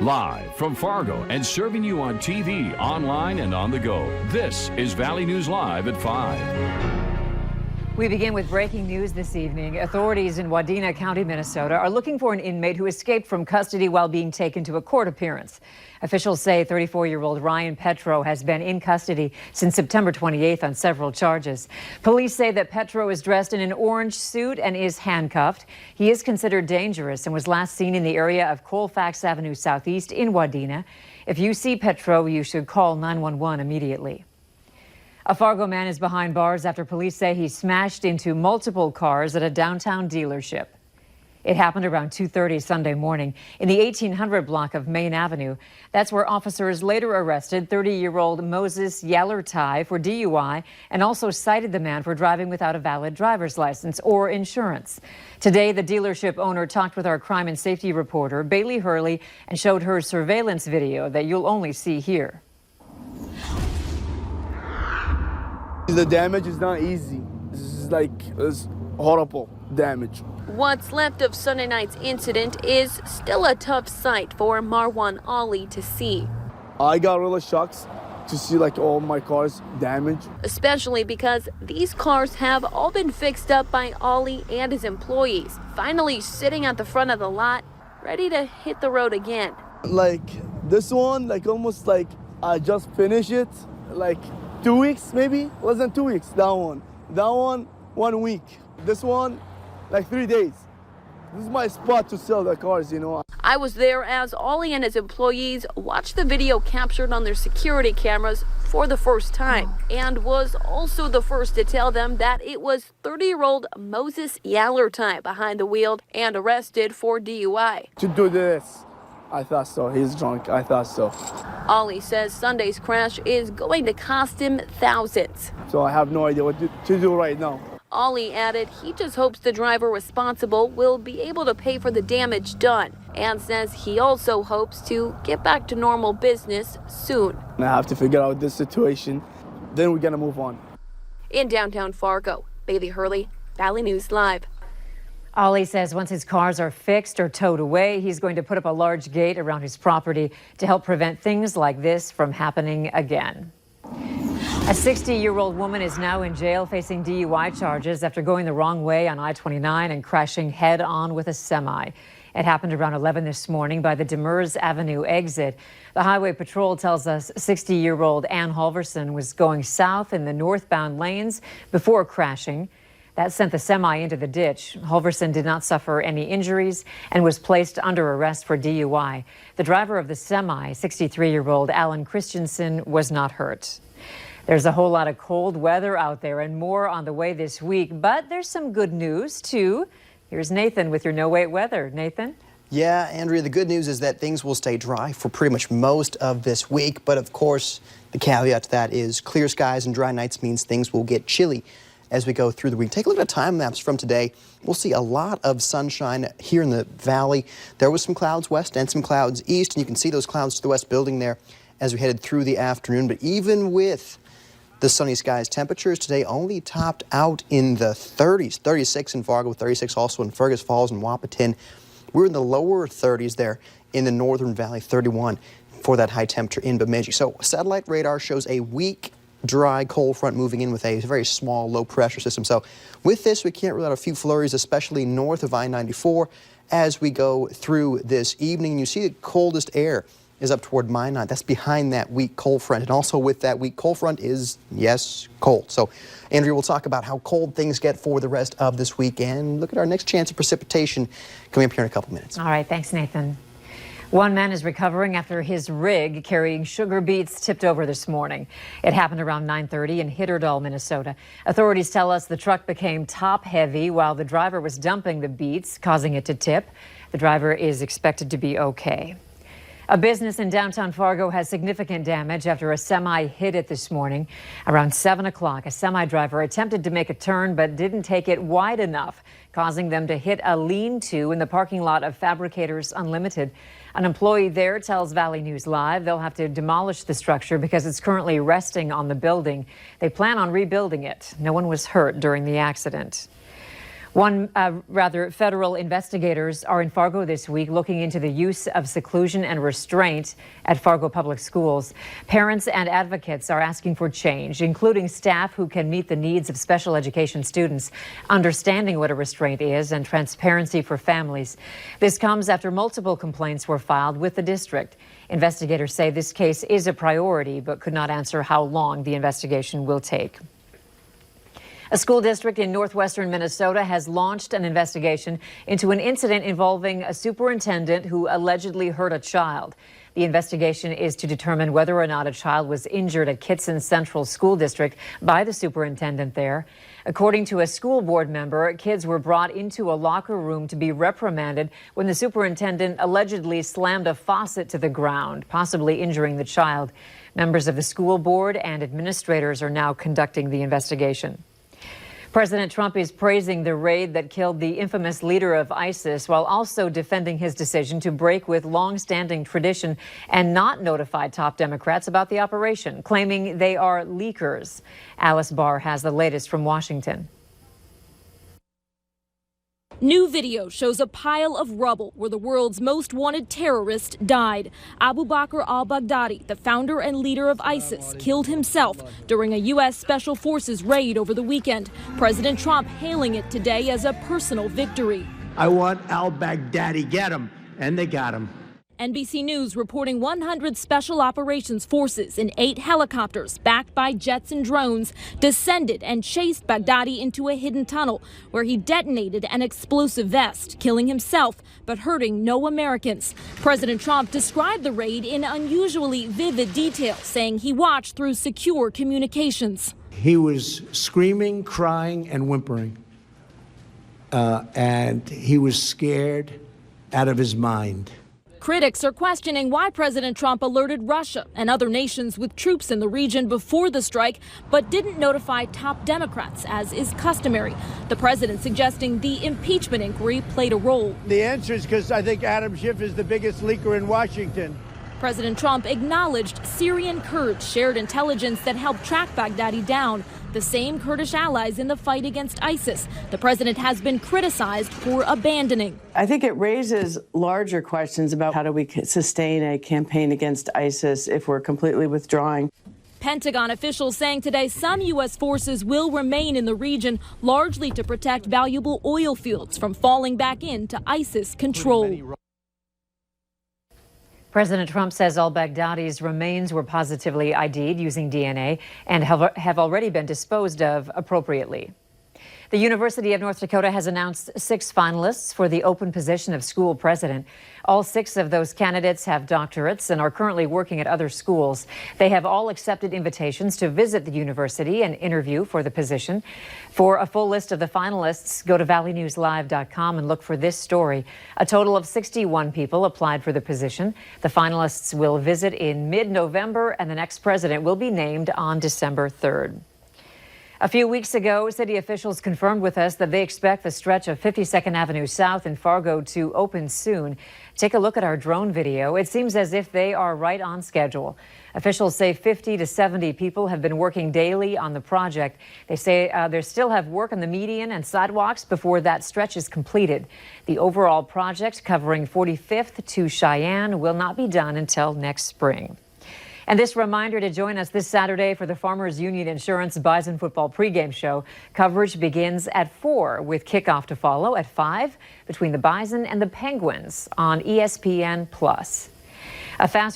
Live from Fargo and serving you on TV, online, and on the go. This is Valley News Live at 5. We begin with breaking news this evening. Authorities in Wadena County, Minnesota are looking for an inmate who escaped from custody while being taken to a court appearance. Officials say 34-year-old Ryan Petro has been in custody since September 28th on several charges. Police say that Petro is dressed in an orange suit and is handcuffed. He is considered dangerous and was last seen in the area of Colfax Avenue Southeast in Wadena. If you see Petro, you should call 911 immediately. A Fargo man is behind bars after police say he smashed into multiple cars at a downtown dealership. It happened around 2:30 Sunday morning in the 1800 block of Main Avenue. That's where officers later arrested 30-year-old Moses Yallertai for DUI and also cited the man for driving without a valid driver's license or insurance. Today, the dealership owner talked with our crime and safety reporter, Bailey Hurley, and showed her surveillance video that you'll only see here. The damage is not easy. It's horrible damage. What's left of Sunday night's incident is still a tough sight for Marwan Ali to see. I got really shocked to see all my cars damaged. Especially because these cars have all been fixed up by Ali and his employees, finally sitting at the front of the lot, ready to hit the road again. This one, almost I just finished it, 2 weeks maybe, less than 2 weeks. That one 1 week. This one 3 days. This is my spot to sell the cars, I was there as Ali and his employees watched the video captured on their security cameras for the first time, and was also the first to tell them that it was 30-year-old Moses Yallertai behind the wheel and arrested for DUI. To do this, I thought so. He's drunk. I thought so. Ali says Sunday's crash is going to cost him thousands. So I have no idea what to do right now. Ali added he just hopes the driver responsible will be able to pay for the damage done, and says he also hopes to get back to normal business soon. I have to figure out this situation, then we're gonna move on. In downtown Fargo, Bailey Hurley, Valley News Live. Ali says once his cars are fixed or towed away, he's going to put up a large gate around his property to help prevent things like this from happening again. A 60-year-old woman is now in jail facing DUI charges after going the wrong way on I-29 and crashing head-on with a semi. It happened around 11 this morning by the Demers Avenue exit. The Highway Patrol tells us 60-year-old Ann Halverson was going south in the northbound lanes before crashing. That sent the semi into the ditch. Halverson did not suffer any injuries and was placed under arrest for DUI. The driver of the semi, 63-year-old Alan Christensen, was not hurt. There's a whole lot of cold weather out there and more on the way this week, but there's some good news, too. Here's Nathan with your no-wait weather. Nathan? Yeah, Andrea, the good news is that things will stay dry for pretty much most of this week, but of course, the caveat to that is clear skies and dry nights means things will get chilly as we go through the week. Take a look at the time maps from today. We'll see a lot of sunshine here in the valley. There was some clouds west and some clouds east, and you can see those clouds to the west building there as we headed through the afternoon. But even with the sunny skies, temperatures today only topped out in the 30s, 36 in Fargo, 36 also in Fergus Falls and Wahpeton. We're in the lower 30s there in the northern valley, 31 for that high temperature in Bemidji. So satellite radar shows a weak, dry cold front moving in with a very small low pressure system. So with this, we can't rule out a few flurries, especially north of I-94 as we go through this evening. You see the coldest air is up toward Minot. That's behind that weak cold front. And also with that weak cold front is, yes, cold. So, Andrea, we'll talk about how cold things get for the rest of this week and look at our next chance of precipitation coming up here in a couple minutes. All right. Thanks, Nathan. One man is recovering after his rig carrying sugar beets tipped over this morning. It happened around 9:30 in Hitterdal, Minnesota. Authorities tell us the truck became top heavy while the driver was dumping the beets, causing it to tip. The driver is expected to be okay. A business in downtown Fargo has significant damage after a semi hit it this morning. Around 7 o'clock, a semi driver attempted to make a turn but didn't take it wide enough, causing them to hit a lean-to in the parking lot of Fabricators Unlimited. An employee there tells Valley News Live they'll have to demolish the structure because it's currently resting on the building. They plan on rebuilding it. No one was hurt during the accident. Federal investigators are in Fargo this week looking into the use of seclusion and restraint at Fargo Public Schools. Parents and advocates are asking for change, including staff who can meet the needs of special education students, understanding what a restraint is, and transparency for families. This comes after multiple complaints were filed with the district. Investigators say this case is a priority, but could not answer how long the investigation will take. A school district in northwestern Minnesota has launched an investigation into an incident involving a superintendent who allegedly hurt a child. The investigation is to determine whether or not a child was injured at Kitson Central School District by the superintendent there. According to a school board member, kids were brought into a locker room to be reprimanded when the superintendent allegedly slammed a faucet to the ground, possibly injuring the child. Members of the school board and administrators are now conducting the investigation. President Trump is praising the raid that killed the infamous leader of ISIS while also defending his decision to break with long-standing tradition and not notify top Democrats about the operation, claiming they are leakers. Alice Barr has the latest from Washington. New video shows a pile of rubble where the world's most wanted terrorist died. Abu Bakr al-Baghdadi, the founder and leader of ISIS, killed himself during a U.S. Special Forces raid over the weekend. President Trump hailing it today as a personal victory. I want al-Baghdadi, get him, and they got him. NBC News reporting 100 Special Operations Forces in 8 helicopters backed by jets and drones descended and chased Baghdadi into a hidden tunnel where he detonated an explosive vest, killing himself but hurting no Americans. President Trump described the raid in unusually vivid detail, saying he watched through secure communications. He was screaming, crying, and whimpering, and he was scared out of his mind. Critics are questioning why President Trump alerted Russia and other nations with troops in the region before the strike, but didn't notify top Democrats, as is customary. The president suggesting the impeachment inquiry played a role. The answer is because I think Adam Schiff is the biggest leaker in Washington. President Trump acknowledged Syrian Kurds shared intelligence that helped track Baghdadi down, the same Kurdish allies in the fight against ISIS. The president has been criticized for abandoning. I think it raises larger questions about how do we sustain a campaign against ISIS if we're completely withdrawing. Pentagon officials saying today some U.S. forces will remain in the region, largely to protect valuable oil fields from falling back into ISIS control. President Trump says al-Baghdadi's remains were positively ID'd using DNA and have already been disposed of appropriately. The University of North Dakota has announced 6 finalists for the open position of school president. All 6 of those candidates have doctorates and are currently working at other schools. They have all accepted invitations to visit the university and interview for the position. For a full list of the finalists, go to valleynewslive.com and look for this story. A total of 61 people applied for the position. The finalists will visit in mid-November, and the next president will be named on December 3rd. A few weeks ago, city officials confirmed with us that they expect the stretch of 52nd Avenue South in Fargo to open soon. Take a look at our drone video. It seems as if they are right on schedule. Officials say 50 to 70 people have been working daily on the project. They say they still have work on the median and sidewalks before that stretch is completed. The overall project, covering 45th to Cheyenne, will not be done until next spring. And this reminder to join us this Saturday for the Farmers Union Insurance Bison Football pregame show. Coverage begins at 4 with kickoff to follow at 5 between the Bison and the Penguins on ESPN+. A fast